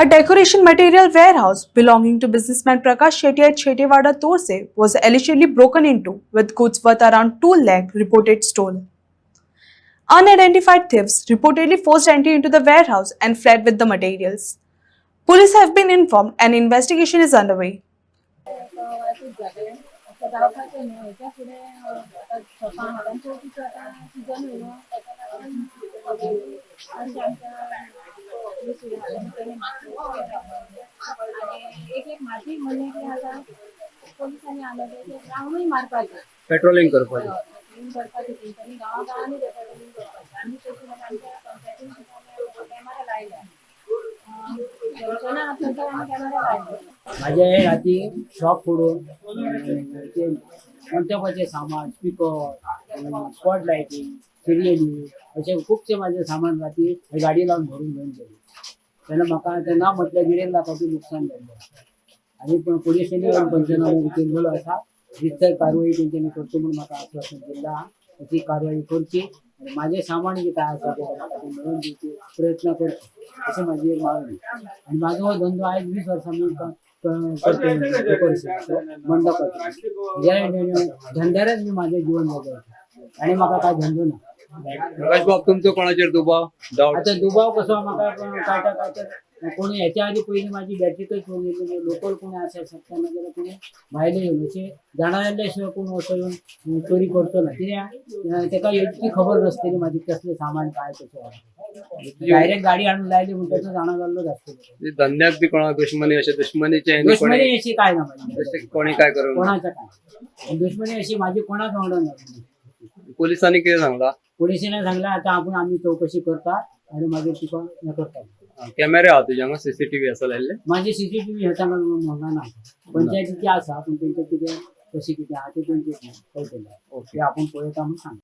A decoration material warehouse belonging to businessman Prakash Shetty at Shettiwada Torse was allegedly broken into, with goods worth around 2 lakh reported stolen. Unidentified thieves reportedly forced entry into the warehouse and fled with the materials. Police have been informed and investigation is underway. वाहतूक झाले आता गावपाचे न्हू हेच्या फुडें आता शॉपां हांवें चवथीचो आतां season न्हू ताका लागून अशें आमच्या आनी एक म्हाजी म्हणणे कितें आसा पोलिसांनी हांगा रावणूय मारपाचें पेट्रोलिंग करपाचें पेट्रोलिंग करपाचें तेंच्यांनी गांवांनी पेट्रोलिंग करपाचें आमी तशी आमच्या पंचायतीन कॅमेरा लायल्या कॅमेरा लायले माझ्या राती शॉप फोडून मंडपाचे सामान स्पीकर स्पॉट लायटिंग सिरियली असे खूपशे माझे सामान राती गाडी लावून भरून घेऊन गेले तेन्ना म्हाका तेन्ना म्हटल्यार 1.5 लाखाचें नुकसान जाल्लें आनी पोलीस स्टेशनान पंचनामो केल्लो आसा रितसर कारवाई तेंच्यांनी करचो म्हूण म्हाका आश्वासन दिल्लें आहा ती कारवाई करची आनी माझे सामान जे काय आसा ते म्हाका ते मेळोवन दिवचे प्रयत्न करचे अशी माझी एक मागणी आनी म्हाजो हो धंदो आयज 20 वर्सां मी मंडपाचो धंद्यारच मी माझे जीवन जगयता आनी म्हाका काय धंदो ना प्रकाश बाब तुमचो कोणाचेर दुबाव आता दुबाव कसो म्हाका काय कोणी ह्याच्या आधी पहिली माझी बॅटरीच लोकल कोणी अशा शकता नाजाल्यार कोणी भायले येवन अशे जाणा जाल्ल्या कोण असो येवन चोरी करचो ना कित्याक तेका इतकी खबर नासतली माझी कसले सामान काय कशें डायरेक्ट गाडी हाडून लायली म्हणून त्याचं जाणा जाल्लोच आसतलो धंद्याक बी कोणा दुश्मनी अशे दुश्मनीचे दुश्मनी अशी काय ना माझी कोणी काय करू कोणाचं काय दुश्मनी अशी माझी कोणाच वांगडा ना पोलिसांनी कितें सांगला पोलिसांनी सांगला आता आम्ही चौकशी करता आणि मागीर तुका हे करता कॅमेरे आहा तुज्या सीसीटीव्ही आसा लायल्ले माझी सीसीटीव्ही ह्याचा म्हाका ना पंचायतीची आसा पण तेंचे कितें कशी कितें आहा ते तेंचे कळटलें ते आपण पळयता म्हणून सांगता